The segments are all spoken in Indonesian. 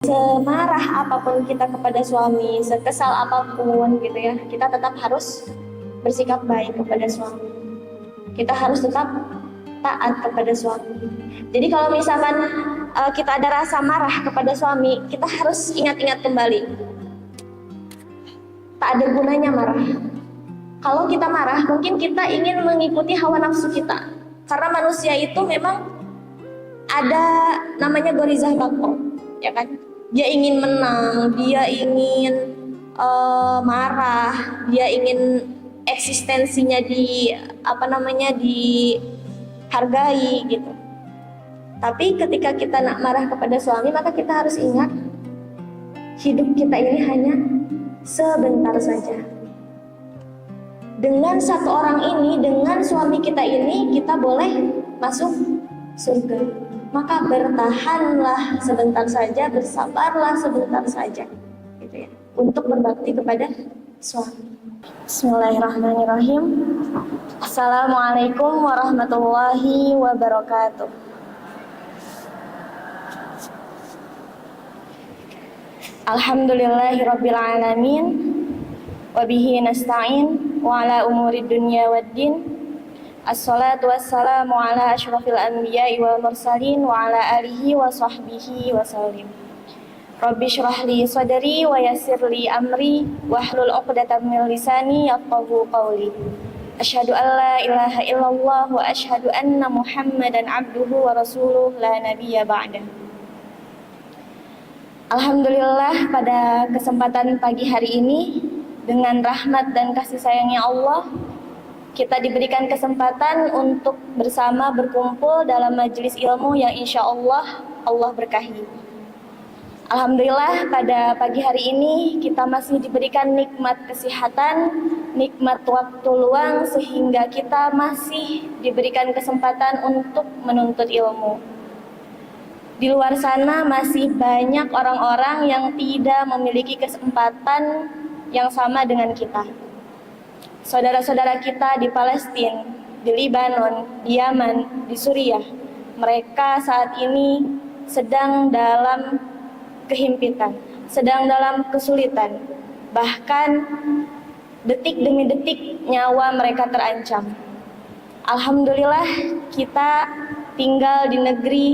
semarah apapun kita kepada suami, sekesal apapun gitu ya, kita tetap harus bersikap baik kepada suami. Kita harus tetap taat kepada suami. Jadi kalau misalkan kita ada rasa marah kepada suami, kita harus ingat-ingat kembali. Tak ada gunanya marah. Kalau kita marah, mungkin kita ingin mengikuti hawa nafsu kita. Karena manusia itu memang ada namanya gorizah bako, ya kan? Dia ingin menang, dia ingin marah, dia ingin eksistensinya dihargai gitu. Tapi ketika kita nak marah kepada suami, maka kita harus ingat hidup kita ini hanya sebentar saja. Dengan satu orang ini, dengan suami kita ini, kita boleh masuk surga. Maka bertahanlah sebentar saja, bersabarlah sebentar saja, gitu ya, untuk berbakti kepada suami. Bismillahirrahmanirrahim. Assalamualaikum warahmatullahi wabarakatuh. Alhamdulillahirabbil alamin, wa bihi nasta'in wa ala umurid dunya waddin. Assalatu wassalamu ala asyrafil anbiya'i wal mursalin wa ala alihi wa sahbihi wa sallim. Rabbi syrah li sadri wa yassir li amri wahlul 'uqdatam min lisani yafqahu qawli. Asyhadu an la ilaha illallah wa asyhadu anna Muhammadan 'abduhu wa rasuluh la nabiyya ba'da. Alhamdulillah, pada kesempatan pagi hari ini dengan rahmat dan kasih sayangnya Allah, kita diberikan kesempatan untuk bersama berkumpul dalam majelis ilmu yang insya Allah berkahi. Alhamdulillah, pada pagi hari ini kita masih diberikan nikmat kesehatan, nikmat waktu luang, sehingga kita masih diberikan kesempatan untuk menuntut ilmu. Di luar sana masih banyak orang-orang yang tidak memiliki kesempatan yang sama dengan kita. Saudara-saudara kita di Palestina, di Libanon, di Yaman, di Suriah, mereka saat ini sedang dalam kehimpitan, sedang dalam kesulitan. Bahkan detik demi detik nyawa mereka terancam. Alhamdulillah, kita tinggal di negeri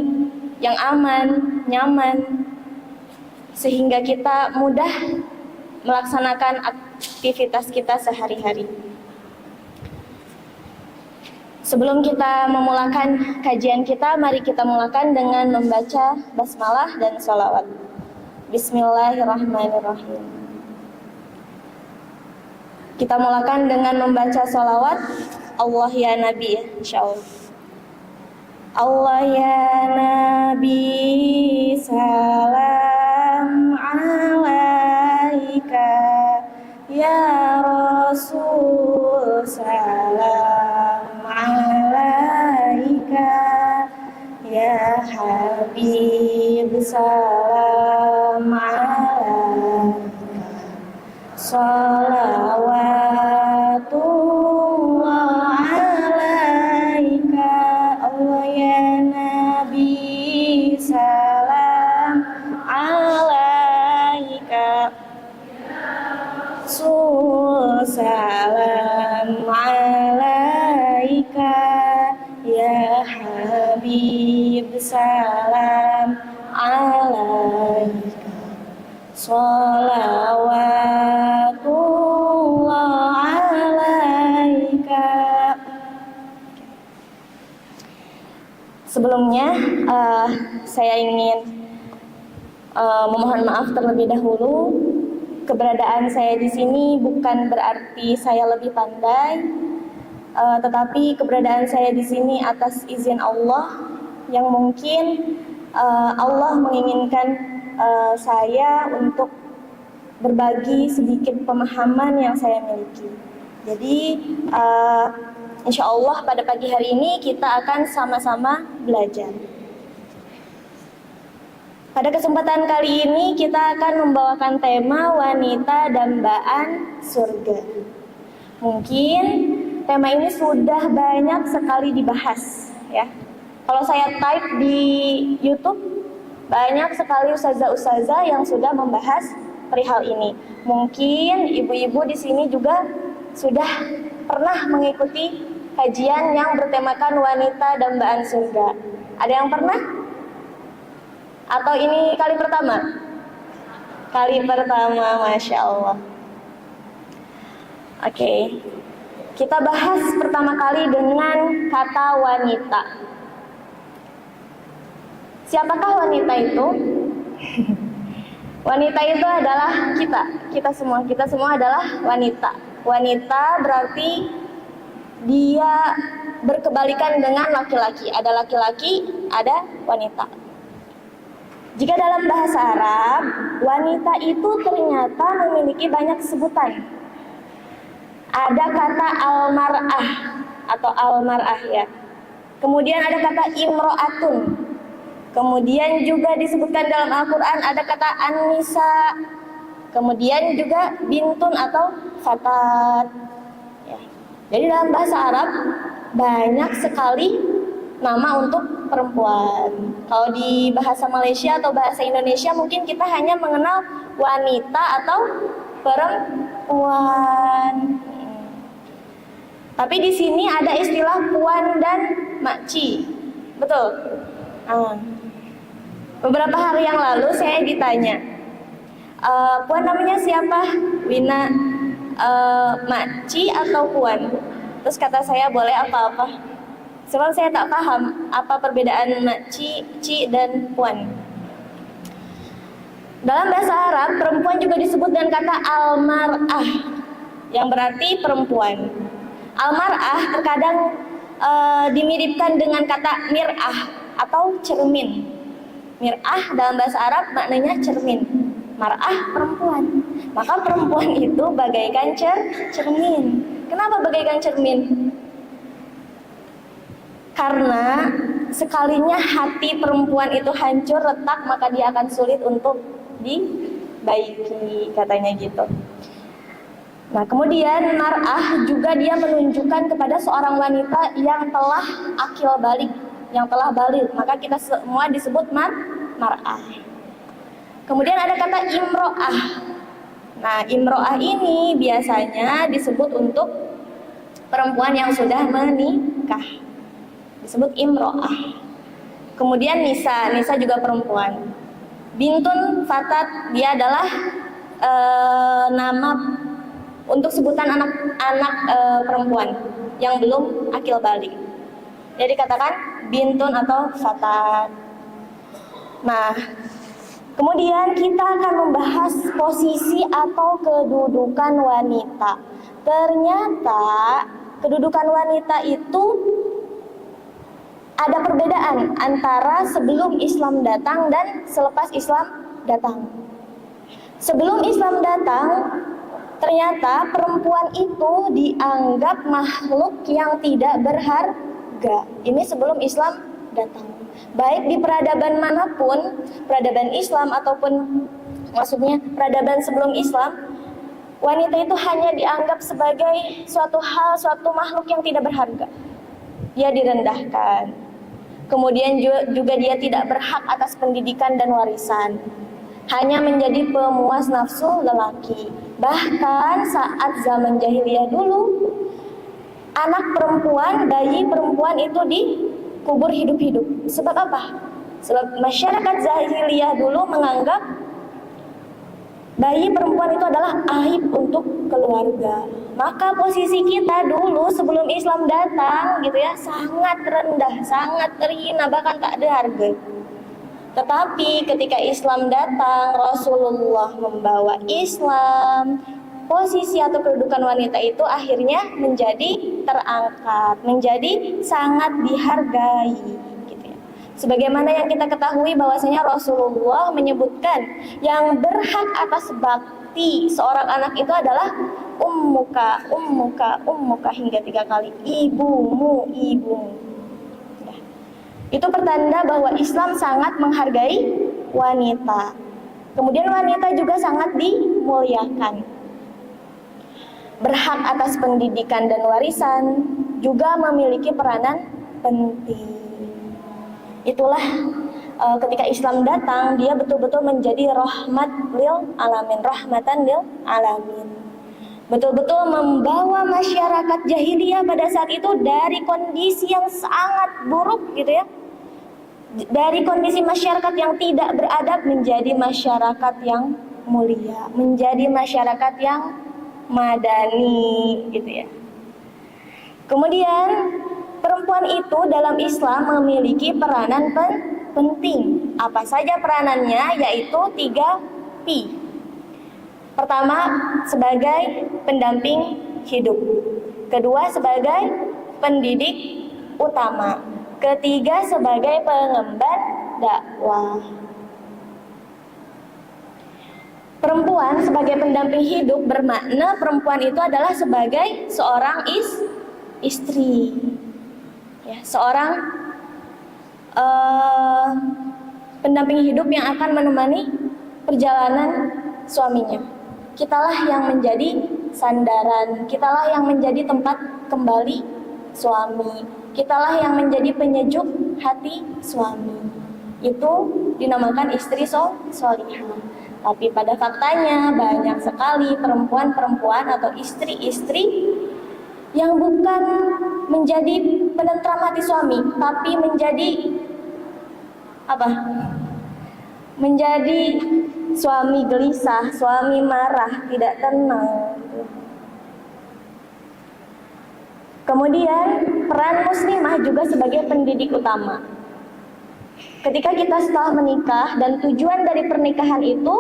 yang aman, nyaman, sehingga kita mudah melaksanakan aktivitas kita sehari-hari. Sebelum kita memulakan kajian kita, mari kita mulakan dengan membaca basmalah dan sholawat. Bismillahirrahmanirrahim. Kita mulakan dengan membaca sholawat Allah ya Nabi, insyaallah. Allah ya Nabi, salam alaika. Ya Rasul, salam alaika. Ya Habib, salam alaika. Salawatullah alaika. Allah ya Nabi, salam alaika. Salam alaika. Ya Habib, salam alaika. Salawatullah alaika. Sebelumnya saya ingin memohon maaf terlebih dahulu. Keberadaan saya di sini bukan berarti saya lebih pandai, tetapi keberadaan saya di sini atas izin Allah yang mungkin Allah menginginkan saya untuk berbagi sedikit pemahaman yang saya miliki. Jadi insya Allah pada pagi hari ini kita akan sama-sama belajar. Pada kesempatan kali ini kita akan membawakan tema wanita dambaan surga. Mungkin tema ini sudah banyak sekali dibahas, ya. Kalau saya type di YouTube Banyak sekali ustazah-ustazah yang sudah membahas perihal ini. Mungkin ibu-ibu di sini juga sudah pernah mengikuti kajian yang bertemakan wanita dambaan surga. Ada yang pernah? Atau ini kali pertama? Kali pertama, Masya Allah. Oke, kita bahas pertama kali dengan kata wanita. Siapakah wanita itu? Wanita itu adalah kita semua adalah wanita. Wanita berarti dia berkebalikan dengan laki-laki. Ada laki-laki, ada wanita. Jika dalam bahasa Arab, wanita itu ternyata memiliki banyak sebutan. Ada kata al-mar'ah atau al-mar'ah ya. Kemudian ada kata imro'atun. Kemudian juga disebutkan dalam Al-Quran ada kata an-nisa. Kemudian juga bintun atau fatat ya. Jadi dalam bahasa Arab banyak sekali nama untuk perempuan. Kalau di bahasa Malaysia atau bahasa Indonesia mungkin kita hanya mengenal wanita atau perempuan. Tapi di sini ada istilah puan dan makci. Betul? Beberapa hari yang lalu saya ditanya, puan namanya siapa? Wina, makci atau puan? Terus kata saya boleh apa-apa. Sebab saya tak paham apa perbedaan makci, ci, dan puan. Dalam bahasa Arab, perempuan juga disebut dengan kata al-mar'ah, yang berarti perempuan. Al-mar'ah terkadang dimiripkan dengan kata mir'ah atau cermin. Mir'ah dalam bahasa Arab maknanya cermin, mar'ah perempuan. Maka perempuan itu bagaikan cermin. Kenapa bagaikan cermin? Karena sekalinya hati perempuan itu hancur, retak, maka dia akan sulit untuk dibaiki, katanya gitu. Nah, kemudian mar'ah juga dia menunjukkan kepada seorang wanita yang telah akil balik, yang telah balik, maka kita semua disebut mar'ah. Kemudian ada kata imro'ah. Nah, imro'ah ini biasanya disebut untuk perempuan yang sudah menikah, disebut imro'ah. Kemudian nisa juga perempuan. Bintun, fatat, dia adalah nama untuk sebutan anak-anak perempuan yang belum akil balik. Jadi katakan bintun atau fatat. Nah, kemudian kita akan membahas posisi atau kedudukan wanita. Ternyata kedudukan wanita itu ada perbedaan antara sebelum Islam datang dan selepas Islam datang. Sebelum Islam datang, ternyata perempuan itu dianggap makhluk yang tidak berharga. Ini sebelum Islam datang. Baik di peradaban manapun, peradaban Islam ataupun maksudnya peradaban sebelum Islam, wanita itu hanya dianggap sebagai suatu makhluk yang tidak berharga. Dia direndahkan. Kemudian juga dia tidak berhak atas pendidikan dan warisan. Hanya menjadi pemuas nafsu lelaki. Bahkan saat zaman jahiliyah dulu, anak perempuan, bayi perempuan itu dikubur hidup-hidup. Sebab apa? Sebab masyarakat jahiliyah dulu menganggap bayi perempuan itu adalah aib untuk keluarga. Maka posisi kita dulu sebelum Islam datang gitu ya, sangat rendah, sangat terhina, bahkan tak ada harga. Tetapi ketika Islam datang, Rasulullah membawa Islam, posisi atau kedudukan wanita itu akhirnya menjadi terangkat, menjadi sangat dihargai gitu ya. Sebagaimana yang kita ketahui bahwasanya Rasulullah menyebutkan yang berhak atas bakti seorang anak itu adalah ummuka hingga 3 kali, ibumu. Ya. Itu pertanda bahwa Islam sangat menghargai wanita. Kemudian wanita juga sangat dimuliakan. Berhak atas pendidikan dan warisan, juga memiliki peranan penting. Itulah ketika Islam datang, dia betul-betul menjadi rahmatan lil alamin. Betul-betul membawa masyarakat jahiliyah pada saat itu dari kondisi yang sangat buruk gitu ya. Dari kondisi masyarakat yang tidak beradab menjadi masyarakat yang mulia, menjadi masyarakat yang madani gitu ya. Kemudian perempuan itu dalam Islam memiliki peranan penting. Apa saja peranannya? Yaitu 3P. Pertama, sebagai pendamping hidup. Kedua, sebagai pendidik utama. Ketiga, sebagai pengemban dakwah. Perempuan sebagai pendamping hidup bermakna perempuan itu adalah sebagai seorang istri, ya, seorang pendamping hidup yang akan menemani perjalanan suaminya. Kitalah yang menjadi sandaran, kitalah yang menjadi tempat kembali suami, kitalah yang menjadi penyejuk hati suami. Itu dinamakan istri solihah. Tapi pada faktanya banyak sekali perempuan-perempuan atau istri-istri yang bukan menjadi penentram hati suami, tapi menjadi apa? Menjadi suami gelisah, suami marah, tidak tenang. Kemudian peran muslimah juga sebagai pendidik utama. Ketika kita setelah menikah dan tujuan dari pernikahan itu,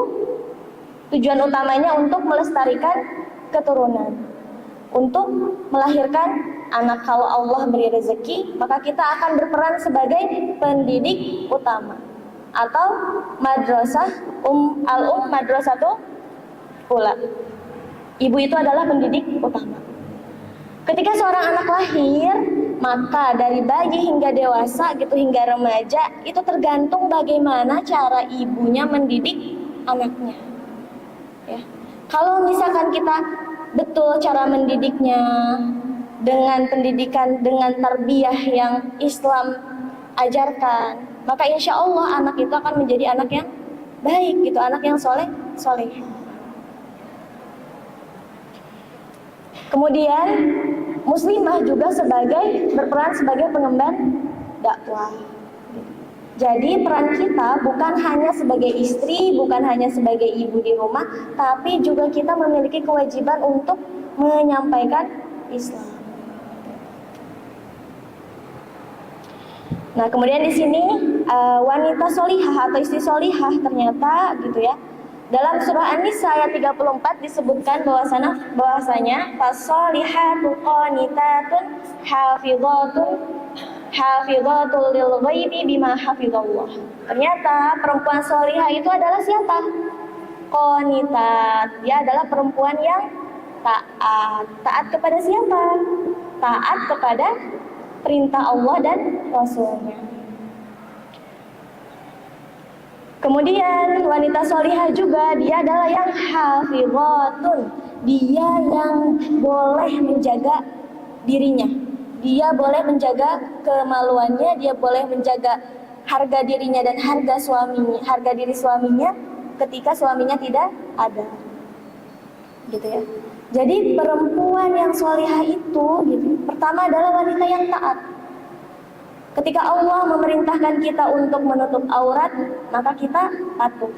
tujuan utamanya untuk melestarikan keturunan, untuk melahirkan anak. Kalau Allah beri rezeki, maka kita akan berperan sebagai pendidik utama atau madrasah madrasatul ula. Ibu itu adalah pendidik utama. Ketika seorang anak lahir, maka dari bayi hingga dewasa gitu, hingga remaja, itu tergantung bagaimana cara ibunya mendidik anaknya. Ya. Kalau misalkan kita betul cara mendidiknya dengan pendidikan, dengan tarbiyah yang Islam ajarkan, maka insya Allah anak itu akan menjadi anak yang baik gitu, anak yang soleh. Kemudian muslimah juga berperan sebagai pengemban dakwah. Jadi peran kita bukan hanya sebagai istri, bukan hanya sebagai ibu di rumah, tapi juga kita memiliki kewajiban untuk menyampaikan Islam. Nah, kemudian di sini wanita solihah atau istri solihah ternyata gitu ya. Dalam surah An-Nisa ayat 34 disebutkan bahwasanya fasolihatu qanitatun hafidhatul lil ghaibi bima hafidhallah. Ternyata perempuan solihah itu adalah siapa? Qanitat. Dia adalah perempuan yang taat. Taat kepada siapa? Taat kepada perintah Allah dan Rasulnya. Kemudian wanita solihah juga dia adalah yang hafidhatun. Dia yang boleh menjaga dirinya. Dia boleh menjaga kemaluannya, dia boleh menjaga harga dirinya dan harga diri suaminya ketika suaminya tidak ada. Gitu ya. Jadi perempuan yang solihah itu gitu, pertama adalah wanita yang taat. Ketika Allah memerintahkan kita untuk menutup aurat, maka kita patuh.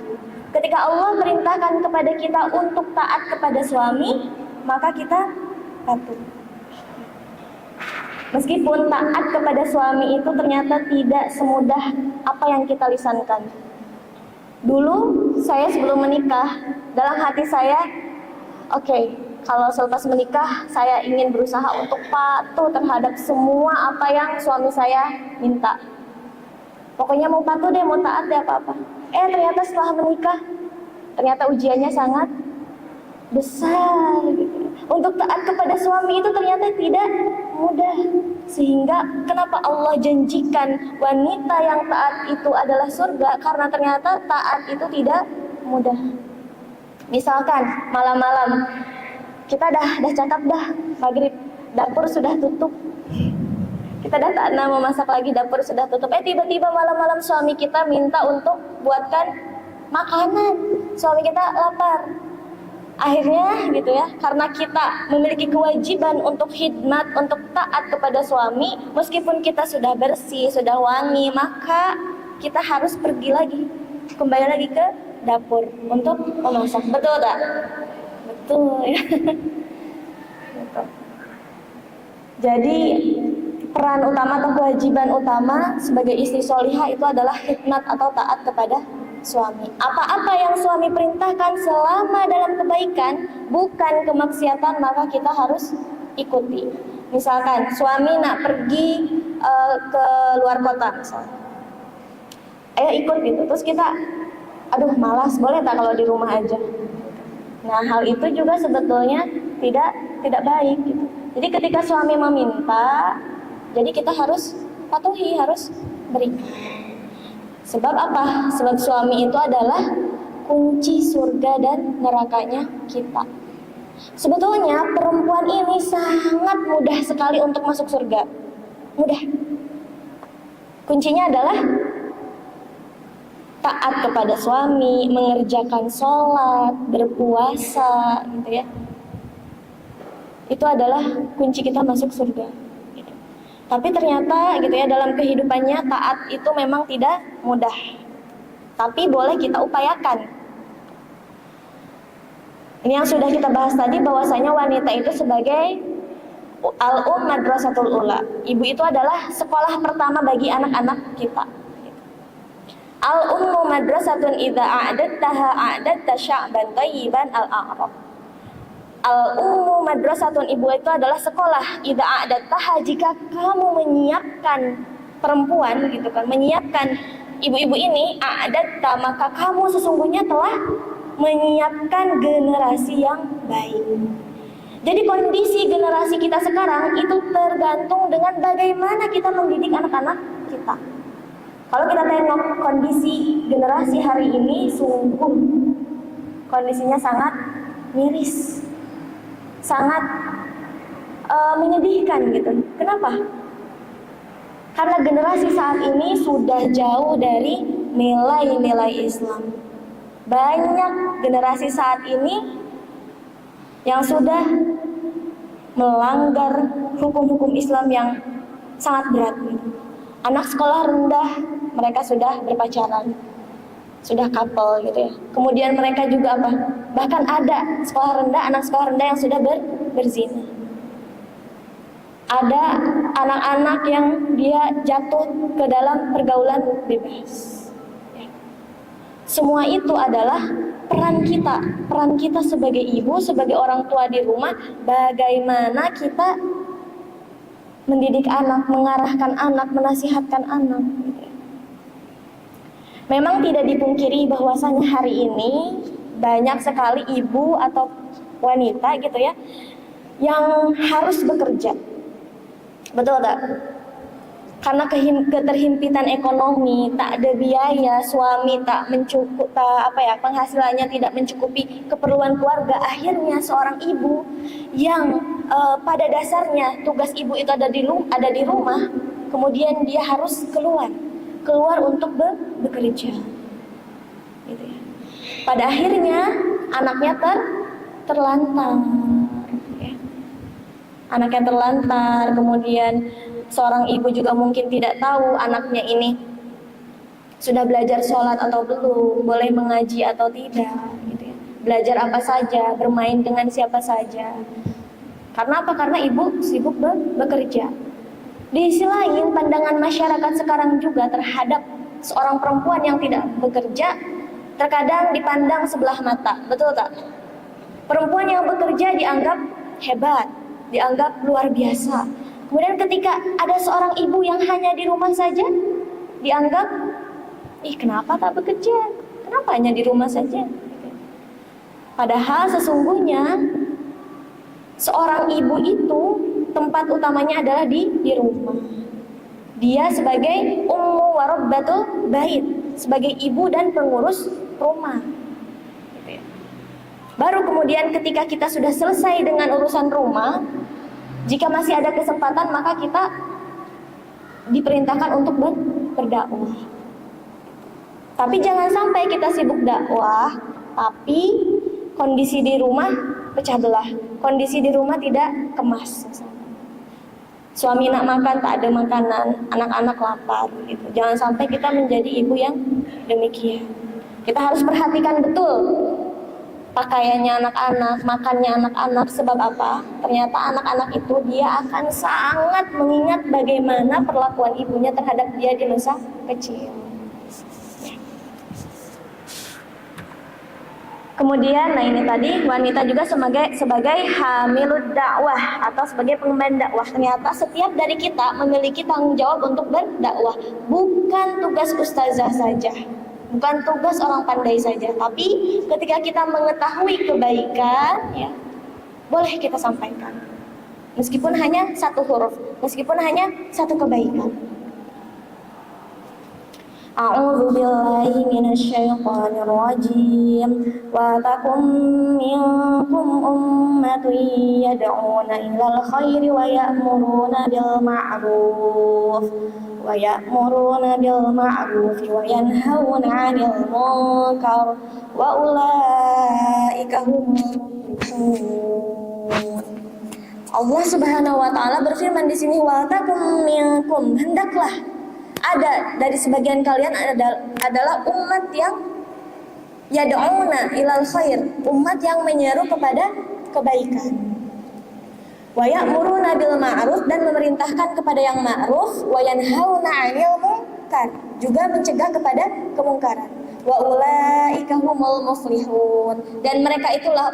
Ketika Allah merintahkan kepada kita untuk taat kepada suami, maka kita patuh. Meskipun taat kepada suami itu ternyata tidak semudah apa yang kita lisankan. Dulu saya sebelum menikah, dalam hati saya, kalau selepas menikah, saya ingin berusaha untuk patuh terhadap semua apa yang suami saya minta. Pokoknya mau patuh deh, mau taat deh apa-apa. Ternyata setelah menikah, ternyata ujiannya sangat besar. Gitu. Untuk taat kepada suami itu ternyata tidak mudah. Sehingga kenapa Allah janjikan wanita yang taat itu adalah surga? Karena ternyata taat itu tidak mudah. Misalkan malam-malam, kita dah cakap maghrib, dapur sudah tutup, Kita dah tak mau masak lagi, dapur sudah tutup. Tiba-tiba malam-malam suami kita minta untuk buatkan makanan. Suami kita lapar. Akhirnya gitu ya, karena kita memiliki kewajiban untuk khidmat, untuk taat kepada suami, meskipun kita sudah bersih, sudah wangi, maka kita harus pergi lagi, kembali lagi ke dapur untuk memasak. Betul tak? Betul ya. Betul. Jadi peran utama atau kewajiban utama sebagai istri solihah itu adalah khidmat atau taat kepada suami. Apa-apa yang suami perintahkan selama dalam kebaikan, bukan kemaksiatan, maka kita harus ikuti. Misalkan suami nak pergi ke luar kota misalnya, ayo ikut gitu. Terus kita, aduh malas, boleh tak kalau di rumah aja. Nah, hal itu juga sebetulnya tidak baik gitu. Jadi ketika suami meminta, jadi kita harus patuhi, harus berikan. Sebab apa? Sebab suami itu adalah kunci surga dan nerakanya kita. Sebetulnya perempuan ini sangat mudah sekali untuk masuk surga. Mudah. Kuncinya adalah taat kepada suami, mengerjakan sholat, berpuasa, gitu ya. Itu adalah kunci kita masuk surga. Tapi ternyata gitu ya, dalam kehidupannya taat itu memang tidak mudah. Tapi boleh kita upayakan. Ini yang sudah kita bahas tadi, bahwasanya wanita itu sebagai madrasatul ula. Ibu itu adalah sekolah pertama bagi anak-anak kita. Al-ummu madrasatun idza a'adattaha a'adatta sya'ban thayyiban al-a'rab. Al-ummu madrasatun, ibu itu adalah sekolah. Idza a'adattaha, jika kamu menyiapkan perempuan gitu kan, menyiapkan ibu-ibu ini, a'adatta, maka kamu sesungguhnya telah menyiapkan generasi yang baik. Jadi kondisi generasi kita sekarang itu tergantung dengan bagaimana kita mendidik anak-anak kita. Kalau kita tengok kondisi generasi hari ini, sungguh kondisinya sangat miris, sangat menyedihkan gitu. Kenapa? Karena generasi saat ini sudah jauh dari nilai-nilai Islam. Banyak generasi saat ini yang sudah melanggar hukum-hukum Islam yang sangat berat gitu. Anak sekolah rendah, mereka sudah berpacaran, sudah couple gitu ya. Kemudian mereka juga apa? Bahkan ada sekolah rendah, anak sekolah rendah yang sudah berzina. Ada anak-anak yang dia jatuh ke dalam pergaulan bebas. Semua itu adalah peran kita sebagai ibu, sebagai orang tua di rumah, bagaimana kita mendidik anak, mengarahkan anak, menasihatkan anak. Memang tidak dipungkiri bahwasanya hari ini banyak sekali ibu atau wanita gitu ya yang harus bekerja. Betul tak? Karena keterhimpitan ekonomi, tak ada biaya, suami tak mencukup, penghasilannya tidak mencukupi keperluan keluarga. Akhirnya seorang ibu yang pada dasarnya tugas ibu itu ada di rumah, kemudian dia harus keluar untuk bekerja. Gitu ya. Pada akhirnya anaknya terlantar. Ya. Anaknya terlantar, kemudian seorang ibu juga mungkin tidak tahu anaknya ini sudah belajar sholat atau belum, boleh mengaji atau tidak, gitu ya. Belajar apa saja, bermain dengan siapa saja. Karena apa? Karena ibu sibuk bekerja. Di sisi lain, pandangan masyarakat sekarang juga terhadap seorang perempuan yang tidak bekerja terkadang dipandang sebelah mata, betul tak? Perempuan yang bekerja dianggap hebat, dianggap luar biasa. Kemudian ketika ada seorang ibu yang hanya di rumah saja, dianggap, kenapa tak bekerja? Kenapa hanya di rumah saja? Padahal sesungguhnya seorang ibu itu tempat utamanya adalah di rumah. Dia sebagai ummu warabbatul bait, sebagai ibu dan pengurus rumah. Baru kemudian ketika kita sudah selesai dengan urusan rumah, jika masih ada kesempatan maka kita diperintahkan untuk berdakwah. Tapi jangan sampai kita sibuk dakwah, tapi kondisi di rumah pecah belah, kondisi di rumah tidak kemas. Suami nak makan tak ada makanan, anak-anak lapar gitu. Jangan sampai kita menjadi ibu yang demikian. Kita harus perhatikan betul pakaiannya anak-anak, makannya anak-anak. Sebab apa? Ternyata anak-anak itu dia akan sangat mengingat bagaimana perlakuan ibunya terhadap dia di masa kecil. Kemudian, nah ini tadi wanita juga sebagai hamilud dakwah atau sebagai pengemban dakwah. Ternyata setiap dari kita memiliki tanggung jawab untuk berdakwah. Bukan tugas ustazah saja, bukan tugas orang pandai saja. Tapi ketika kita mengetahui kebaikan, ya boleh kita sampaikan. Meskipun hanya satu huruf, meskipun hanya satu kebaikan. A'udzu billahi minasyaitonir rajim. Wa takum minkum ummatun yad'una ilal khairi wa ya'muruna bil ma'ruf wa yanhauna 'anil munkar wa ulaika humul muflihun. Allah Subhanahu wa taala berfirman di sini, wa takum minkum, hendaklah ada dari sebagian kalian adalah umat yang yad'una ilal khair, umat yang menyeru kepada kebaikan. Wa ya'muruna bil ma'ruf, dan memerintahkan kepada yang ma'ruf, wa yanhauna 'anil munkar, juga mencegah kepada kemungkaran. Wa ulaika humul muflihun, dan mereka itulah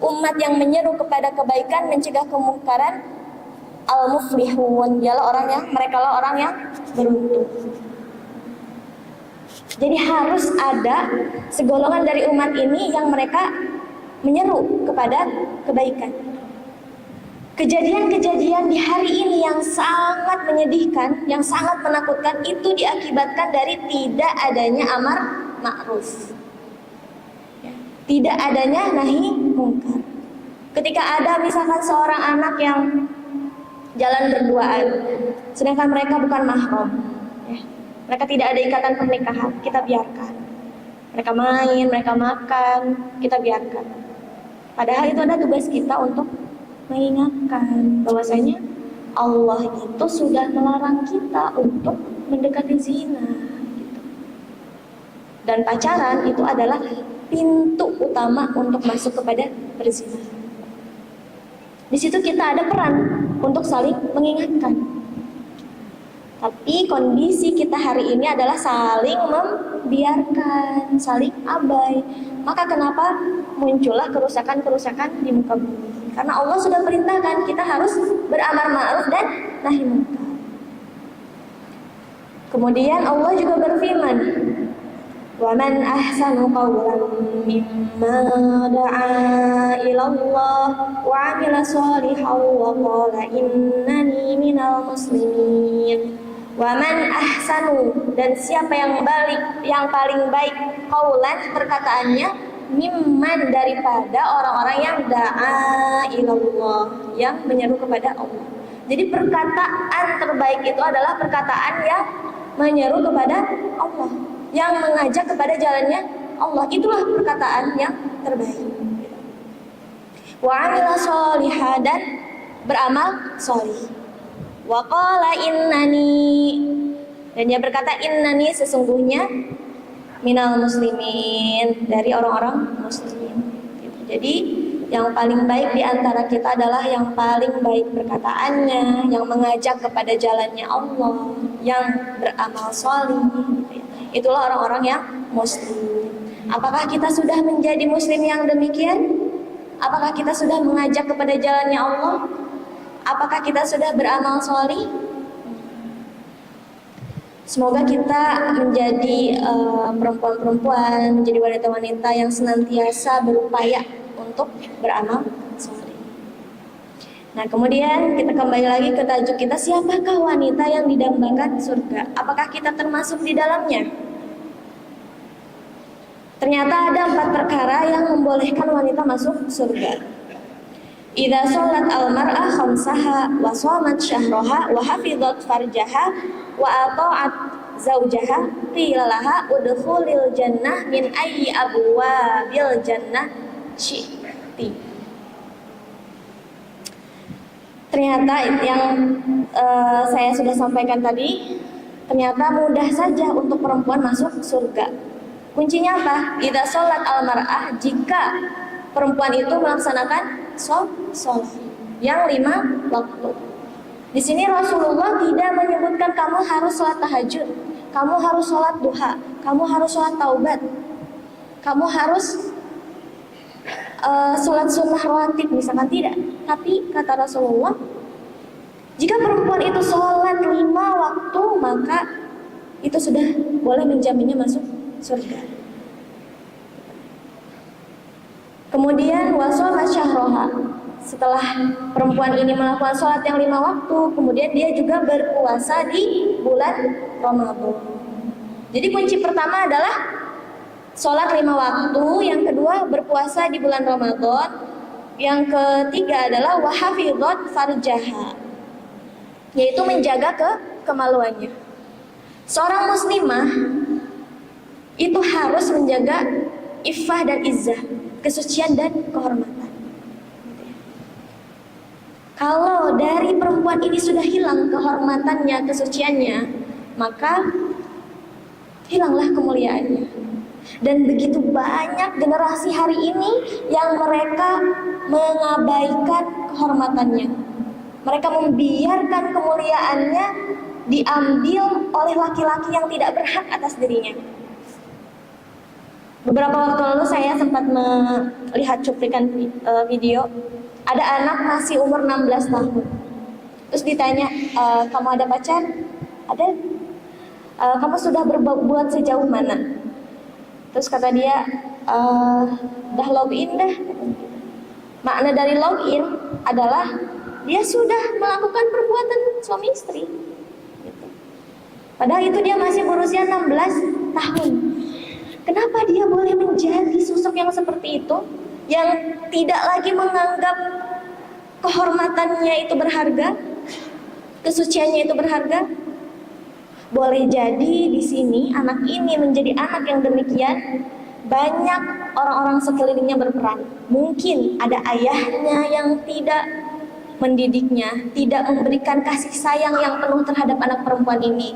umat yang menyeru kepada kebaikan, mencegah kemungkaran. Al-muflihun, mereka lah orang yang beruntung. Jadi harus ada segolongan dari umat ini yang mereka menyeru kepada kebaikan. Kejadian-kejadian di hari ini yang sangat menyedihkan, yang sangat menakutkan, itu diakibatkan dari tidak adanya amar ma'ruf, tidak adanya nahi mungkar. Ketika ada misalkan seorang anak yang jalan berduaan, sedangkan mereka bukan mahram, ya. Mereka tidak ada ikatan pernikahan, kita biarkan. Mereka main, mereka makan, kita biarkan. Padahal itu ada tugas kita untuk mengingatkan bahwasanya Allah itu sudah melarang kita untuk mendekati zina, gitu. Dan pacaran itu adalah pintu utama untuk masuk kepada berzina. Di situ kita ada peran untuk saling mengingatkan. Tapi kondisi kita hari ini adalah saling membiarkan, saling abai. Maka kenapa muncullah kerusakan-kerusakan di muka bumi? Karena Allah sudah perintahkan kita harus beramar ma'ruf dan nahi munkar. Kemudian Allah juga berfirman, وَمَنْ أَحْسَنُ قَوْلًا مِمَّنْ دَعَا إِلَى اللَّهِ وَعَمِلَ صَالِحًا وَقَالَ إِنَّنِي مِنَ الْمُسْلِمِينَ. وَمَنْ أَحْسَنُ, dan siapa yang paling baik, qaulan, perkataannya, mimman, daripada orang-orang yang da'a ilallah, yang menyeru kepada Allah. Jadi perkataan terbaik itu adalah perkataan yang menyeru kepada Allah, yang mengajak kepada jalannya Allah. Itulah perkataan yang terbaik. Wa amila sholiha, dan beramal sholih. Wa qala innani, dan dia berkata innani, sesungguhnya, minal muslimin, dari orang-orang muslim. Jadi yang paling baik di antara kita adalah yang paling baik perkataannya, yang mengajak kepada jalannya Allah, yang beramal sholih. Itulah orang-orang yang muslim. Apakah kita sudah menjadi muslim yang demikian? Apakah kita sudah mengajak kepada jalannya Allah? Apakah kita sudah beramal sholih? Semoga kita menjadi perempuan-perempuan, menjadi wanita-wanita yang senantiasa berupaya untuk beramal sholih. Nah, kemudian kita kembali lagi ke tajuk kita, siapakah wanita yang didambakan surga? Apakah kita termasuk di dalamnya? Ternyata ada 4 perkara yang membolehkan wanita masuk surga. Idza shalat al-mar'ah khamsaha wa shamat syahraha wa hafizat farjaha wa ata'at zaujaha qila laha udkhulil jannah min ayyi abwabil jannah syi'ti. Ternyata yang saya sudah sampaikan tadi, ternyata mudah saja untuk perempuan masuk surga. Kuncinya apa? Idza shalat al-mar'ah, jika perempuan itu melaksanakan sholat yang 5 waktu. Di sini Rasulullah tidak menyebutkan kamu harus sholat tahajud, kamu harus sholat duha, kamu harus sholat taubat, kamu harus sholat sunnah rawatib misalkan, tidak. Tapi kata Rasulullah, jika perempuan itu sholat 5 waktu, maka itu sudah boleh menjaminnya masuk surga. Kemudian wasoma syahroha, setelah perempuan ini melakukan sholat yang 5 waktu, kemudian dia juga berpuasa di bulan Ramadan. Jadi kunci pertama adalah sholat 5 waktu, yang kedua berpuasa di bulan Ramadan, yang ketiga adalah wahafidhat farjaha, yaitu menjaga kemaluannya. Seorang muslimah itu harus menjaga iffah dan izzah, kesucian dan kehormatan. Kalau dari perempuan ini sudah hilang kehormatannya, kesuciannya, maka hilanglah kemuliaannya. Dan begitu banyak generasi hari ini yang mereka mengabaikan kehormatannya. Mereka membiarkan kemuliaannya diambil oleh laki-laki yang tidak berhak atas dirinya. Beberapa waktu lalu saya sempat melihat cuplikan video, ada anak masih umur 16 tahun. Terus ditanya, kamu ada pacar? Ada. Kamu sudah berbuat sejauh mana? Terus kata dia, dah login dah. Makna dari login adalah dia sudah melakukan perbuatan suami istri. Padahal itu dia masih berusia 16 tahun. Kenapa dia boleh menjadi sosok yang seperti itu, yang tidak lagi menganggap kehormatannya itu berharga, kesuciannya itu berharga? Boleh jadi di sini anak ini menjadi anak yang demikian, banyak orang-orang sekelilingnya berperan. Mungkin ada ayahnya yang tidak mendidiknya, tidak memberikan kasih sayang yang penuh terhadap anak perempuan ini.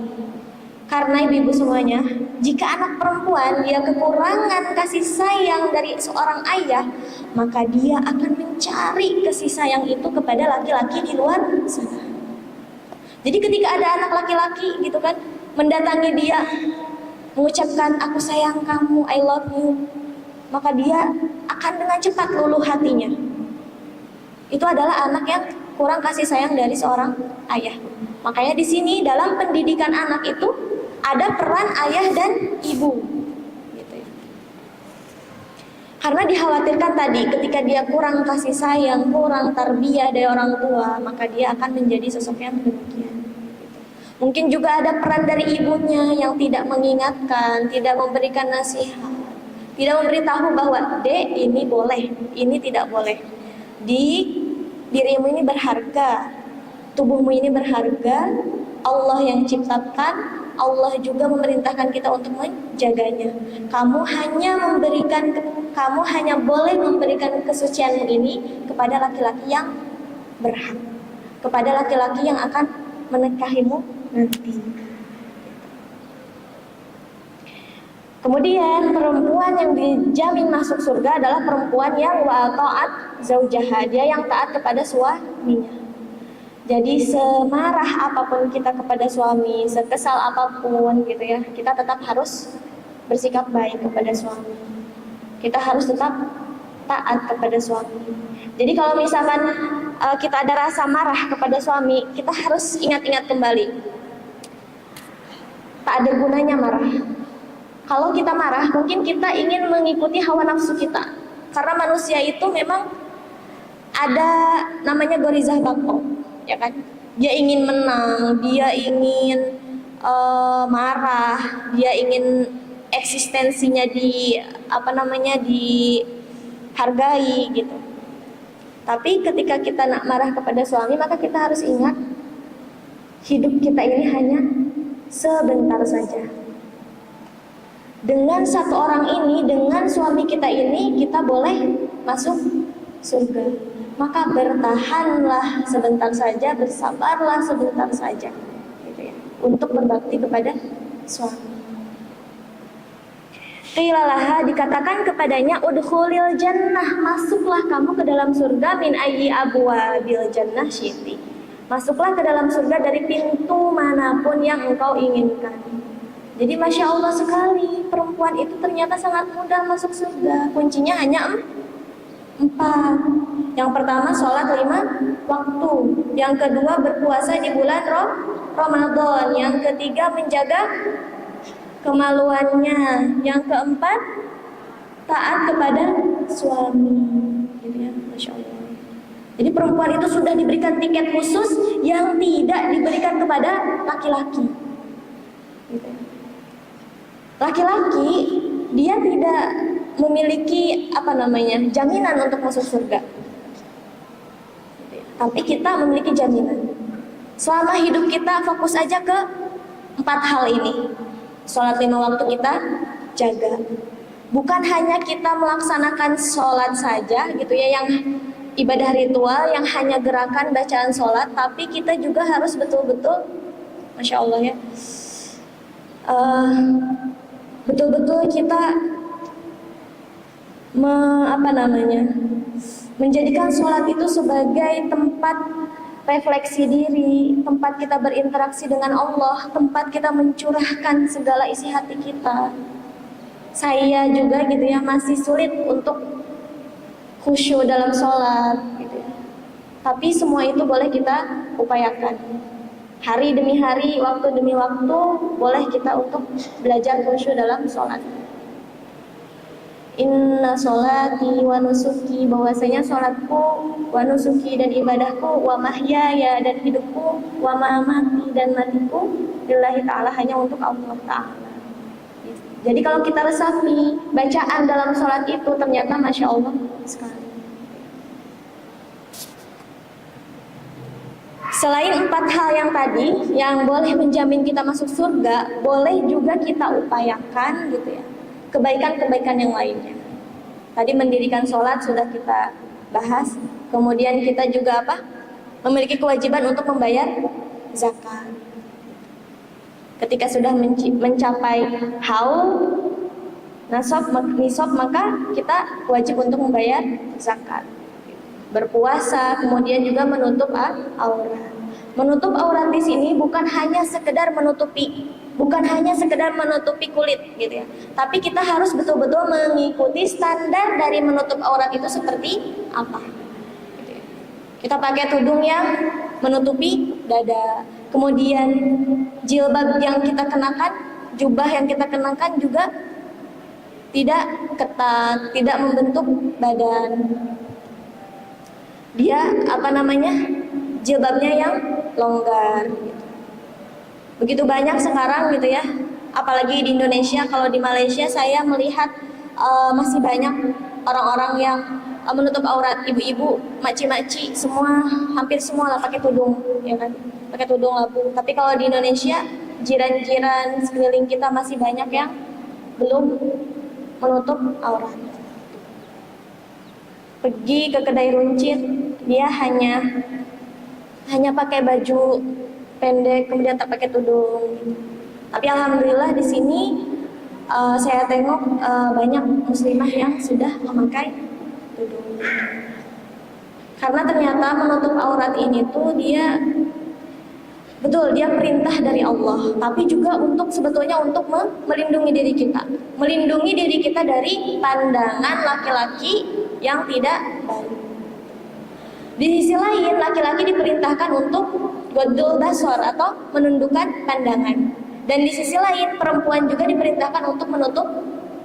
Karena ibu-ibu semuanya, jika anak perempuan dia kekurangan kasih sayang dari seorang ayah, maka dia akan mencari kasih sayang itu kepada laki-laki di luar sana. Jadi ketika ada anak laki-laki gitu kan, mendatangi dia, mengucapkan aku sayang kamu, I love you, maka dia akan dengan cepat luluh hatinya. Itu adalah anak yang kurang kasih sayang dari seorang ayah. Makanya di sini dalam pendidikan anak itu ada peran ayah dan ibu, gitu ya. Karena dikhawatirkan tadi ketika dia kurang kasih sayang, kurang tarbiyah dari orang tua, maka dia akan menjadi sosok yang demikian. Mungkin juga ada peran dari ibunya yang tidak mengingatkan, tidak memberikan nasihat, tidak memberitahu bahwa dek ini boleh, ini tidak boleh. Dirimu ini berharga, tubuhmu ini berharga, Allah yang ciptakan, Allah juga memerintahkan kita untuk menjaganya. Kamu hanya boleh memberikan kesucianmu ini kepada laki-laki yang berhak, kepada laki-laki yang akan menikahimu nanti. Kemudian perempuan yang dijamin masuk surga adalah perempuan yang wa'ata'at zaujaha, dia yang taat kepada suaminya. Jadi semarah apapun kita kepada suami, sekesal apapun gitu ya, kita tetap harus bersikap baik kepada suami. Kita harus tetap taat kepada suami. Jadi kalau misalkan kita ada rasa marah kepada suami, kita harus ingat-ingat kembali. Tak ada gunanya marah. Kalau kita marah, mungkin kita ingin mengikuti hawa nafsu kita. Karena manusia itu memang ada namanya gorizah bako, ya kan? Dia ingin menang, dia ingin marah, dia ingin eksistensinya dihargai gitu. Tapi ketika kita nak marah kepada suami, maka kita harus ingat hidup kita ini hanya sebentar saja. Dengan satu orang ini, dengan suami kita ini, kita boleh masuk surga. Maka bertahanlah sebentar saja, bersabarlah sebentar saja, gitu ya, untuk berbakti kepada suami. Qilalaha, dikatakan kepadanya, udkhulil jannah, masuklah kamu ke dalam surga, min ayyi abwabil jannah syiti, masuklah ke dalam surga dari pintu manapun yang engkau inginkan. Jadi Masya Allah sekali, perempuan itu ternyata sangat mudah masuk surga. Kuncinya hanya 4. Yang pertama sholat 5 waktu, yang kedua berpuasa di bulan Ramadan, yang ketiga menjaga kemaluannya, yang keempat taat kepada suami, gitu ya, Masya Allah. Jadi perempuan itu sudah diberikan tiket khusus yang tidak diberikan kepada laki-laki, gitu ya. Laki-laki dia tidak memiliki jaminan untuk masuk surga, tapi kita memiliki jaminan. Selama hidup kita fokus aja ke 4 hal ini. Sholat 5 waktu kita jaga. Bukan hanya kita melaksanakan sholat saja, gitu ya, yang ibadah ritual, yang hanya gerakan bacaan sholat, tapi kita juga harus betul-betul, Masya Allah ya, betul-betul kita menjadikan sholat itu sebagai tempat refleksi diri, tempat kita berinteraksi dengan Allah, tempat kita mencurahkan segala isi hati kita. Saya juga gitu ya, masih sulit untuk khusyuk dalam sholat, gitu ya. Tapi semua itu boleh kita upayakan. Hari demi hari, waktu demi waktu, boleh kita untuk belajar khusyuk dalam sholat. Inna sholati wa nusuki, bahwasanya sholatku, wa nusuki dan ibadahku, wa mahyaya dan hidupku, wa mamati dan matiku, lillahi ta'ala, hanya untuk Allah Ta'ala. Jadi kalau kita resapi bacaan dalam sholat itu, ternyata Masya Allah sekali. Selain 4 hal yang tadi yang boleh menjamin kita masuk surga, boleh juga kita upayakan, gitu ya, kebaikan-kebaikan yang lainnya. Tadi mendirikan sholat sudah kita bahas. Kemudian kita juga memiliki kewajiban untuk membayar zakat. Ketika sudah mencapai haul nisab, maka kita wajib untuk membayar zakat. Berpuasa, kemudian juga menutup aurat. Menutup aurat di sini bukan hanya sekedar menutupi kulit, gitu ya. Tapi kita harus betul-betul mengikuti standar dari menutup aurat itu seperti apa. Gitu ya. Kita pakai tudung yang menutupi dada, kemudian jilbab yang kita kenakan, jubah yang kita kenakan juga tidak ketat, tidak membentuk badan. Dia jilbabnya yang longgar, gitu. Begitu banyak sekarang, gitu ya, apalagi di Indonesia. Kalau di Malaysia saya melihat masih banyak orang-orang yang menutup aurat, ibu-ibu, maci-maci, hampir semua lah pakai tudung, ya kan, pakai tudung labu. Tapi kalau di Indonesia, jiran-jiran sekeliling kita masih banyak yang belum menutup aurat. Pergi ke kedai runcit, dia hanya pakai baju pendek, kemudian tak pakai tudung. Tapi alhamdulillah di sini saya tengok banyak muslimah yang sudah memakai tudung. Karena ternyata menutup aurat ini tuh dia perintah dari Allah, tapi juga sebetulnya untuk melindungi diri kita dari pandangan laki-laki yang tidak baik. Di sisi lain, laki-laki diperintahkan untuk ghaddul basar atau menundukkan pandangan. Dan di sisi lain, perempuan juga diperintahkan untuk menutup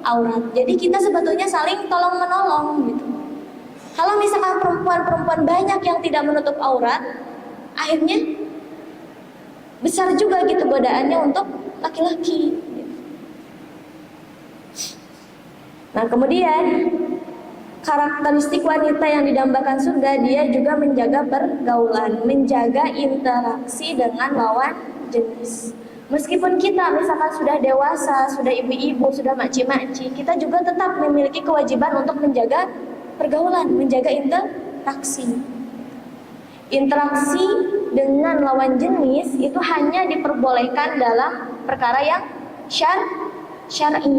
aurat. Jadi kita sebetulnya saling tolong-menolong, gitu. Kalau misalkan perempuan-perempuan banyak yang tidak menutup aurat, akhirnya besar juga gitu godaannya untuk laki-laki. Nah, kemudian karakteristik wanita yang didambakan surga, dia juga menjaga pergaulan, menjaga interaksi dengan lawan jenis. Meskipun kita misalkan sudah dewasa, sudah ibu-ibu, sudah makcik-makcik, kita juga tetap memiliki kewajiban untuk menjaga pergaulan, menjaga interaksi. Interaksi dengan lawan jenis itu hanya diperbolehkan dalam perkara yang syar'i.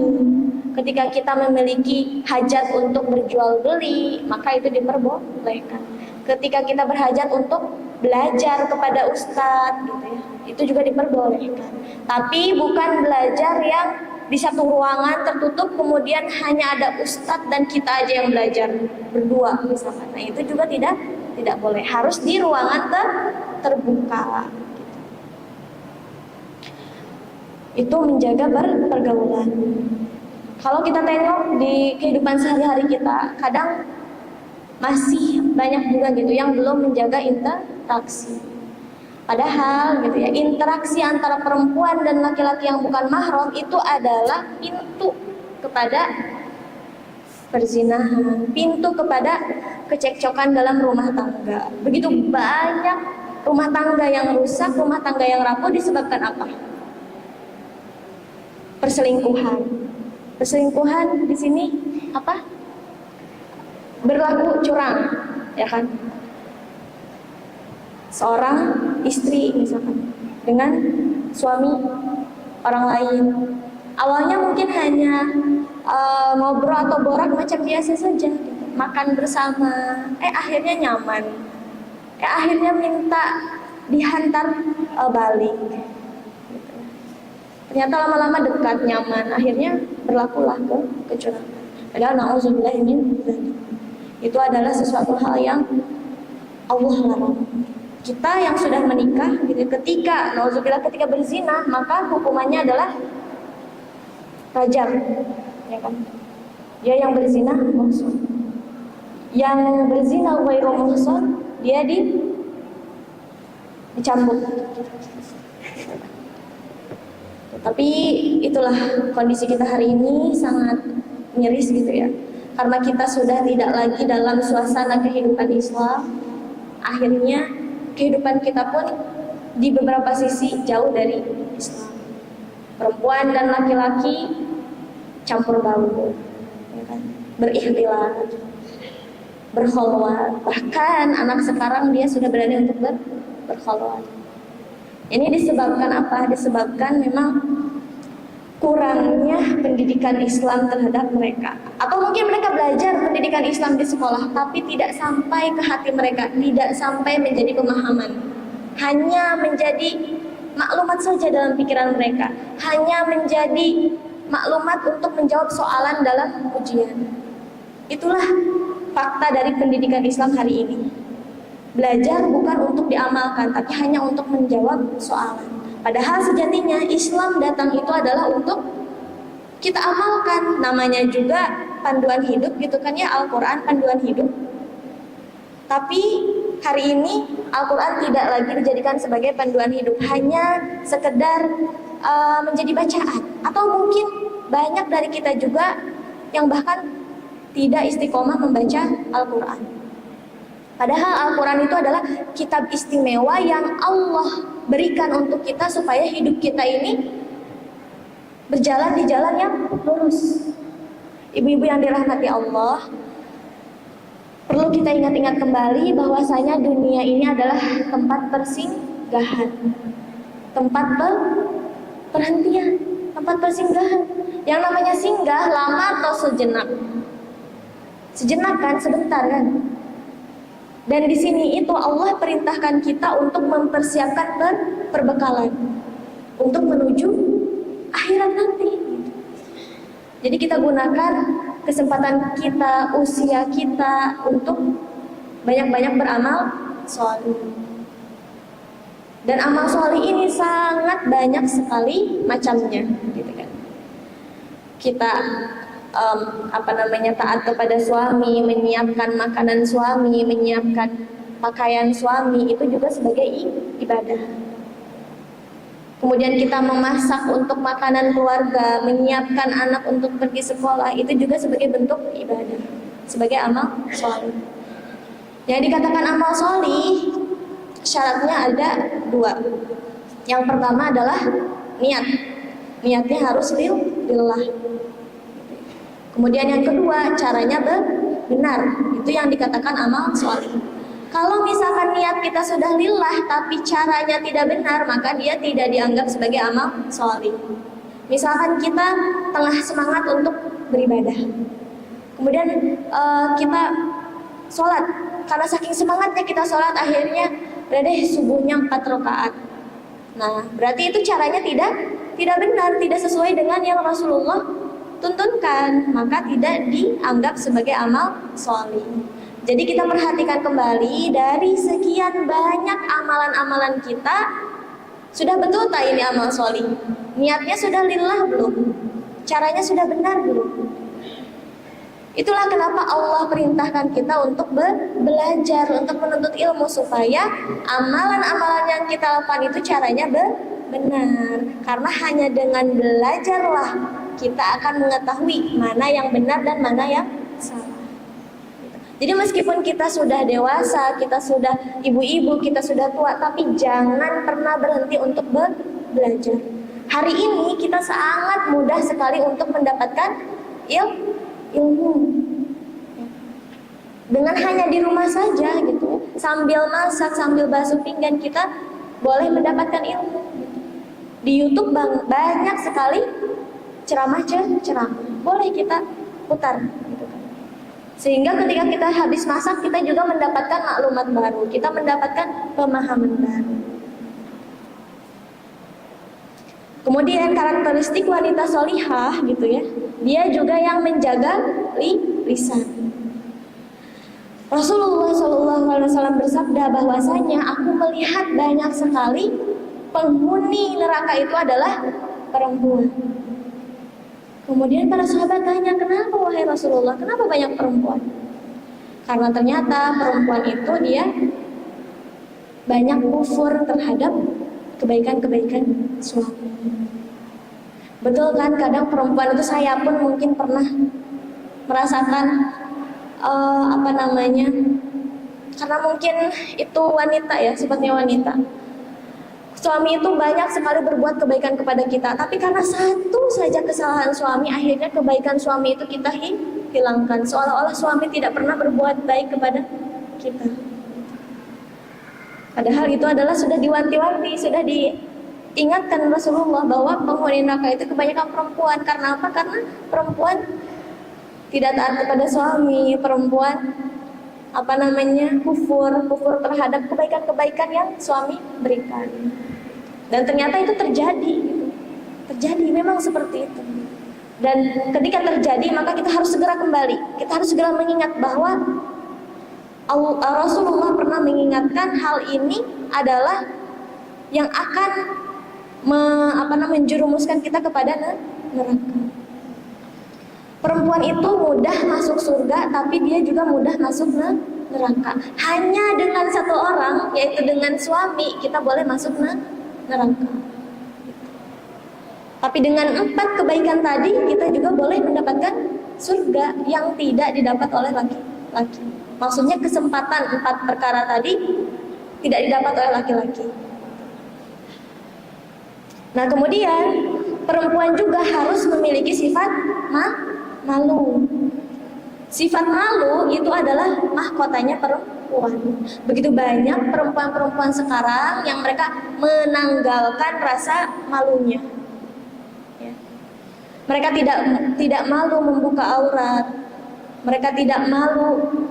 Ketika kita memiliki hajat untuk berjual beli, maka itu diperbolehkan. Ketika kita berhajat untuk belajar kepada ustadz gitu ya, itu juga diperbolehkan. Tapi bukan belajar yang di satu ruangan tertutup kemudian hanya ada ustadz dan kita aja yang belajar berdua misalkan. Nah, itu juga tidak boleh. Harus di ruangan terbuka. Itu menjaga pergaulan. Kalau kita tengok di kehidupan sehari-hari kita, kadang masih banyak juga gitu yang belum menjaga interaksi. Padahal gitu ya, interaksi antara perempuan dan laki-laki yang bukan mahram itu adalah pintu kepada perzinahan, pintu kepada kecekcokan dalam rumah tangga. Begitu banyak rumah tangga yang rusak, rumah tangga yang rapuh disebabkan apa? Perselingkuhan. Perselingkuhan di sini apa? Berlaku curang, ya kan? Seorang istri misalkan dengan suami orang lain. Awalnya mungkin hanya ngobrol atau borak macam biasa saja, gitu. Makan bersama, akhirnya nyaman, akhirnya minta dihantar balik. Gitu. Ternyata lama-lama dekat, nyaman, akhirnya berlakulah kecurangan. Padahal na'udzubillah min dzalik. Itu adalah sesuatu hal yang Allah larang. Kita yang sudah menikah, gitu, ketika na'udzubillah ketika berzina, maka hukumannya adalah rajam, ya kan? Dia yang berzina muhsan. Yang berzina ghairu muhsan, dia dicambuk. Tapi itulah kondisi kita hari ini, sangat miris gitu ya. Karena kita sudah tidak lagi dalam suasana kehidupan Islam, akhirnya kehidupan kita pun di beberapa sisi jauh dari Islam. Perempuan dan laki-laki campur baur, ya kan? Berikhtilat, berkholwat. Bahkan anak sekarang dia sudah berani untuk berkholwat. Ini disebabkan apa? Disebabkan memang kurangnya pendidikan Islam terhadap mereka. Atau mungkin mereka belajar pendidikan Islam di sekolah, tapi tidak sampai ke hati mereka, tidak sampai menjadi pemahaman. Hanya menjadi maklumat saja dalam pikiran mereka, hanya menjadi maklumat untuk menjawab soalan dalam ujian. Itulah fakta dari pendidikan Islam hari ini. Belajar bukan untuk diamalkan, tapi hanya untuk menjawab soalan. Padahal sejatinya Islam datang itu adalah untuk kita amalkan. Namanya juga panduan hidup gitu kan ya, Al-Quran panduan hidup. Tapi hari ini Al-Quran tidak lagi dijadikan sebagai panduan hidup, hanya sekedar menjadi bacaan. Atau mungkin banyak dari kita juga yang bahkan tidak istiqomah membaca Al-Quran. Padahal Al-Quran itu adalah kitab istimewa yang Allah berikan untuk kita supaya hidup kita ini berjalan di jalan yang lurus. Ibu-ibu yang dirahmati Allah, perlu kita ingat-ingat kembali bahwasanya dunia ini adalah tempat persinggahan, tempat perhentian, tempat persinggahan. Yang namanya singgah lama atau sejenak? Sejenak kan, sebentar kan? Dan di sini itu Allah perintahkan kita untuk mempersiapkan perbekalan untuk menuju akhirat nanti. Jadi kita gunakan kesempatan kita, usia kita untuk banyak-banyak beramal sholih. Dan amal sholih ini sangat banyak sekali macamnya, gitu kan. Kita taat kepada suami, menyiapkan makanan suami, menyiapkan pakaian suami, itu juga sebagai ibadah. Kemudian kita memasak untuk makanan keluarga, menyiapkan anak untuk pergi sekolah, itu juga sebagai bentuk ibadah. sebagai amal sholih. Yang dikatakan amal sholih syaratnya ada 2. Yang pertama adalah niat. Niatnya harus lillah. Kemudian yang kedua, caranya benar. Itu yang dikatakan amal sholih. Kalau misalkan niat kita sudah lillah tapi caranya tidak benar, maka dia tidak dianggap sebagai amal sholih. Misalkan kita tengah semangat untuk beribadah, kemudian kita sholat, karena saking semangatnya kita sholat, akhirnya udah deh subuhnya 4 rakaat. Nah, berarti itu caranya tidak benar, tidak sesuai dengan yang Rasulullah tuntunkan, maka tidak dianggap sebagai amal sholih. Jadi kita perhatikan kembali, dari sekian banyak amalan-amalan kita, sudah betul tak ini amal sholih? Niatnya sudah lillah belum? Caranya sudah benar belum? Itulah kenapa Allah perintahkan kita untuk belajar, untuk menuntut ilmu, supaya amalan-amalan yang kita lakukan itu caranya benar. Karena hanya dengan belajarlah kita akan mengetahui mana yang benar dan mana yang salah. Jadi meskipun kita sudah dewasa, kita sudah ibu-ibu, kita sudah tua, tapi jangan pernah berhenti untuk belajar. Hari ini kita sangat mudah sekali untuk mendapatkan ilmu. Dengan hanya di rumah saja gitu, sambil masak, sambil basuh pinggan, kita boleh mendapatkan ilmu. Di YouTube banyak sekali ceramah, boleh kita putar gitu kan. Sehingga ketika kita habis masak, kita juga mendapatkan maklumat baru, kita mendapatkan pemahaman baru. Kemudian karakteristik wanita solihah gitu ya, dia juga yang menjaga lisan. Rasulullah SAW bersabda bahwasanya, aku melihat banyak sekali penghuni neraka itu adalah perempuan. Kemudian para sahabat tanya, kenapa wahai Rasulullah, kenapa banyak perempuan? Karena ternyata perempuan itu dia banyak kufur terhadap kebaikan-kebaikan suami. Betul kan, kadang perempuan itu, saya pun mungkin pernah merasakan karena mungkin itu wanita ya, sifatnya wanita. Suami itu banyak sekali berbuat kebaikan kepada kita, tapi karena satu saja kesalahan suami, akhirnya kebaikan suami itu kita hilangkan, seolah-olah suami tidak pernah berbuat baik kepada kita. Padahal itu adalah sudah diwanti-wanti, sudah diingatkan Rasulullah bahwa penghuni neraka itu kebanyakan perempuan. Karena apa? Karena perempuan tidak taat kepada suami, perempuan kufur terhadap kebaikan-kebaikan yang suami berikan. Dan ternyata itu terjadi memang seperti itu. Dan ketika terjadi, maka kita harus segera kembali, kita harus segera mengingat bahwa Rasulullah pernah mengingatkan hal ini adalah yang akan menjerumuskan kita kepada neraka. Perempuan itu mudah masuk surga, tapi dia juga mudah masuk neraka. Hanya dengan satu orang, yaitu dengan suami, kita boleh masuk neraka. Tapi dengan 4 kebaikan tadi, kita juga boleh mendapatkan surga yang tidak didapat oleh laki-laki. Maksudnya kesempatan 4 perkara tadi tidak didapat oleh laki-laki. Nah, kemudian perempuan juga harus memiliki sifat malu. Sifat malu itu adalah mahkotanya perempuan. Begitu banyak perempuan-perempuan sekarang yang mereka menanggalkan rasa malunya. Ya. Mereka tidak malu membuka aurat. Mereka tidak malu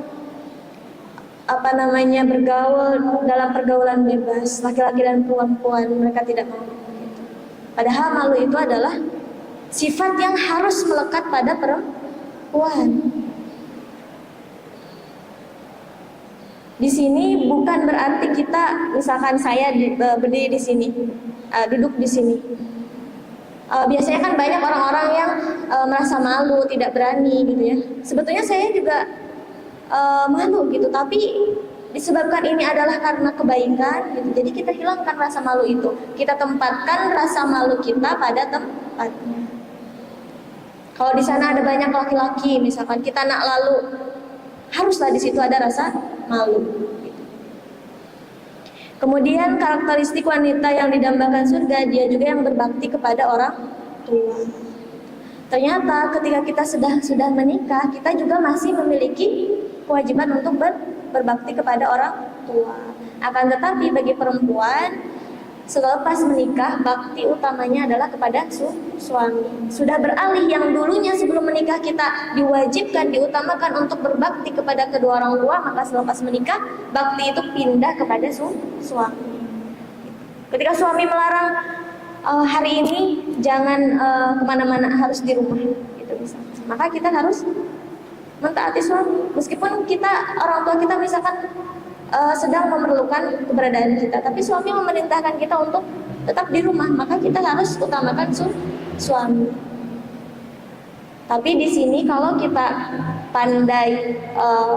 bergaul dalam pergaulan bebas, laki-laki dan perempuan. Mereka tidak malu. Padahal malu itu adalah sifat yang harus melekat pada perempuan. Di sini bukan berarti kita, misalkan saya berdiri di sini, duduk di sini. Biasanya kan banyak orang-orang yang merasa malu, tidak berani gitu ya. Sebetulnya saya juga malu gitu, tapi disebabkan ini adalah karena kebaikan gitu. Jadi kita hilangkan rasa malu itu. Kita tempatkan rasa malu kita pada tempatnya. Kalau di sana ada banyak laki-laki, misalkan kita nak lalu haruslah di situ ada rasa malu. Kemudian karakteristik wanita yang didambakan surga, dia juga yang berbakti kepada orang tua. Ternyata ketika kita sudah menikah, kita juga masih memiliki kewajiban untuk berbakti kepada orang tua. Akan tetapi bagi perempuan, selepas menikah, bakti utamanya adalah kepada suami. Sudah beralih, yang dulunya sebelum menikah kita diwajibkan, diutamakan untuk berbakti kepada kedua orang tua, maka selepas menikah, bakti itu pindah kepada suami. Ketika suami melarang, hari ini jangan kemana-mana, harus di rumah, gitu misalnya, maka kita harus mentaati suami. Meskipun kita, orang tua kita misalkan sedang memerlukan keberadaan kita, tapi suami memerintahkan kita untuk tetap di rumah, maka kita harus utamakan suami. Tapi di sini kalau kita pandai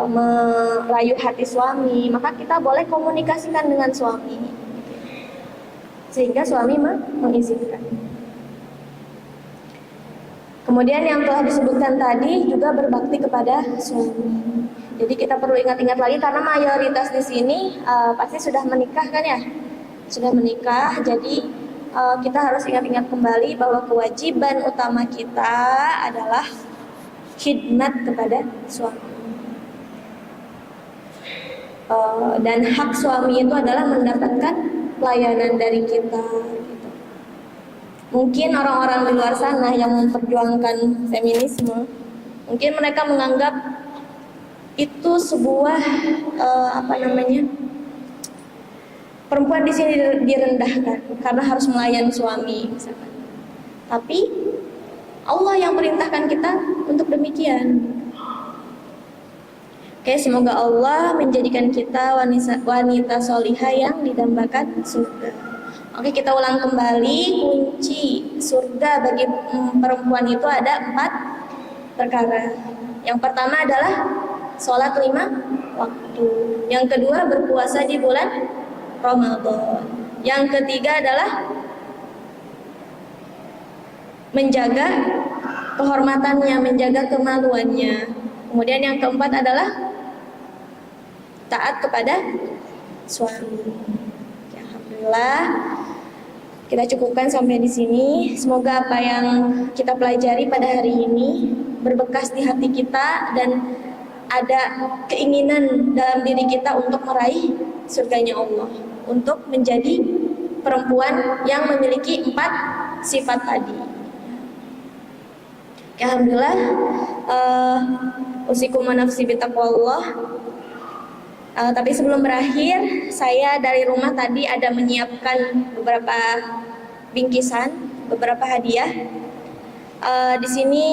merayu hati suami, maka kita boleh komunikasikan dengan suami, sehingga suami mengizinkan. Kemudian yang telah disebutkan tadi juga berbakti kepada suami. Jadi kita perlu ingat-ingat lagi, karena mayoritas di sini pasti sudah menikah kan ya, sudah menikah. Jadi kita harus ingat-ingat kembali bahwa kewajiban utama kita adalah khidmat kepada suami. Dan hak suami itu adalah mendapatkan pelayanan dari kita. Gitu. Mungkin orang-orang di luar sana yang memperjuangkan feminisme, mungkin mereka menganggap itu sebuah perempuan di sini direndahkan karena harus melayani suami misalkan. Tapi Allah yang perintahkan kita untuk demikian. Oke, semoga Allah menjadikan kita wanita solihah yang didambakan surga. Oke, kita ulang kembali, kunci surga bagi perempuan itu ada 4 perkara. Yang pertama adalah sholat 5 waktu. Yang kedua, berpuasa di bulan Ramadan. Yang ketiga adalah menjaga kehormatannya, menjaga kemaluannya. Kemudian yang keempat adalah taat kepada suami. Alhamdulillah, kita cukupkan sampai di sini. Semoga apa yang kita pelajari pada hari ini berbekas di hati kita dan ada keinginan dalam diri kita untuk meraih surganya Allah, untuk menjadi perempuan yang memiliki 4 sifat tadi. Alhamdulillah, usikum wa nafsi bitaqwallah. Tapi sebelum berakhir, saya dari rumah tadi ada menyiapkan beberapa bingkisan, beberapa hadiah. Di sini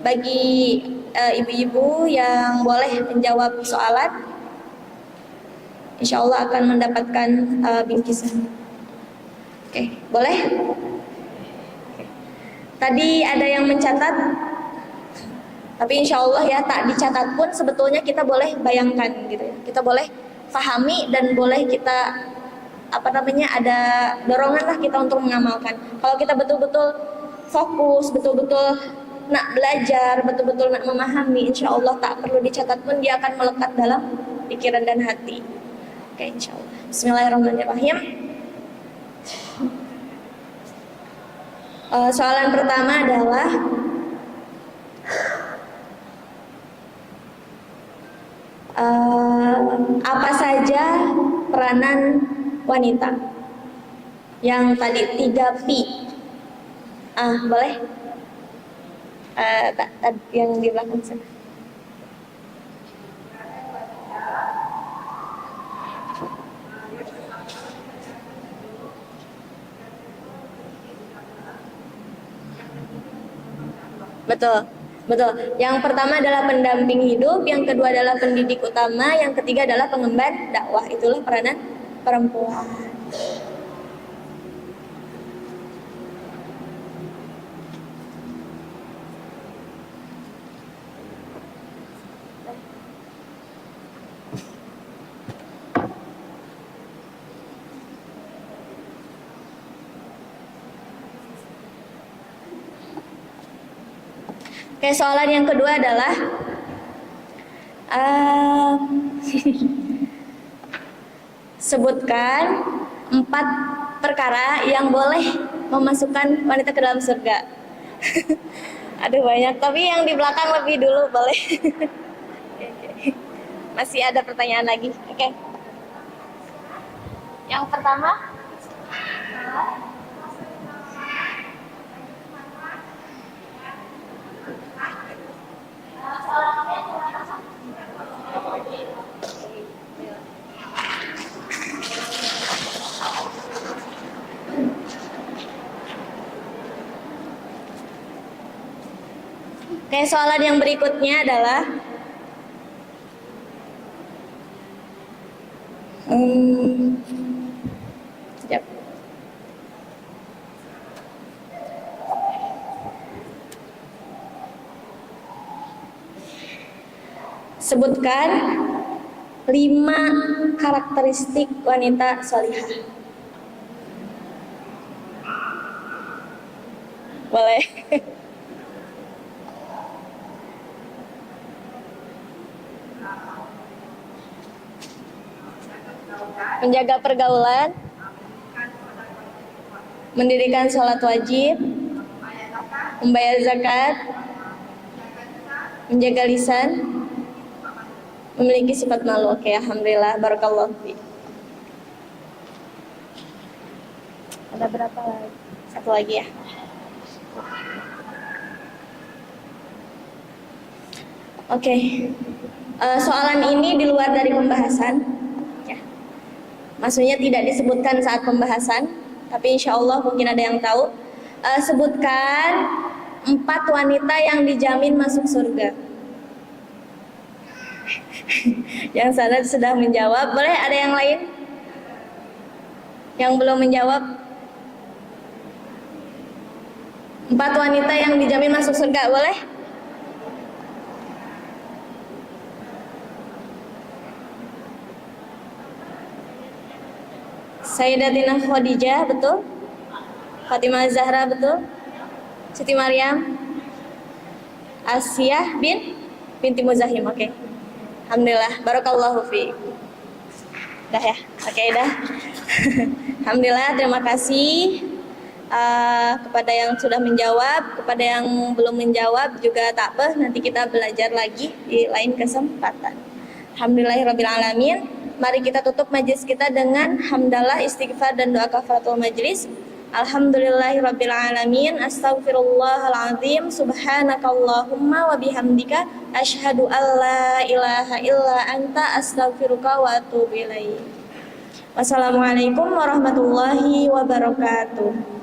bagi ibu-ibu yang boleh menjawab soalan, insya Allah akan mendapatkan bingkisan. Oke, boleh? Tadi ada yang mencatat, tapi insya Allah ya tak dicatat pun sebetulnya kita boleh bayangkan gitu ya. Kita boleh pahami dan boleh kita ada dorongan lah kita untuk mengamalkan. Kalau kita betul-betul fokus, betul-betul nak belajar, betul-betul nak memahami, insya Allah tak perlu dicatat pun dia akan melekat dalam pikiran dan hati. Oke, insya Allah. Bismillahirrahmanirrahim. Soalan pertama adalah apa saja peranan wanita? Yang tadi 3P. Boleh? Yang di belakang sana. Betul. Yang pertama adalah pendamping hidup, yang kedua adalah pendidik utama, yang ketiga adalah pengemban dakwah. Itulah peranan perempuan. Oke, soalan yang kedua adalah Sebutkan 4 perkara yang boleh memasukkan wanita ke dalam surga. Aduh banyak, tapi yang di belakang lebih dulu boleh. Oke. Masih ada pertanyaan lagi. Oke. Yang pertama, oke, soalan yang berikutnya adalah sekejap. Sebutkan 5 karakteristik wanita sholihah. Boleh. Menjaga pergaulan, mendirikan sholat wajib, membayar zakat, menjaga lisan, memiliki sifat malu. Oke, alhamdulillah, barakallahu fi. Ada berapa lagi? Satu lagi ya. Oke. Soalan ini di luar dari pembahasan. Ya. Maksudnya tidak disebutkan saat pembahasan, tapi insya Allah mungkin ada yang tahu. Sebutkan 4 wanita yang dijamin masuk surga. Yang sana sudah menjawab. Boleh ada yang lain? Yang belum menjawab? 4 wanita yang dijamin masuk surga, boleh? Sayyidatina Khadijah, betul? Fatimah Zahra, betul? Siti Maryam, Asiyah binti Muzahim. Oke. Alhamdulillah, barakallahu fi. Dah ya, oke dah. Alhamdulillah, terima kasih kepada yang sudah menjawab, kepada yang belum menjawab juga tak apa, nanti kita belajar lagi di lain kesempatan. Alhamdulillahirabbil alamin. Mari kita tutup majelis kita dengan hamdalah, istighfar dan doa kafaratul majelis. Alhamdulillahirabbil alamin. Astaghfirullahalazim. Subhanakallahumma wa bihamdika asyhadu alla ilaha illa anta astaghfiruka wa atubu ilaik. Wassalamualaikum warahmatullahi wabarakatuh.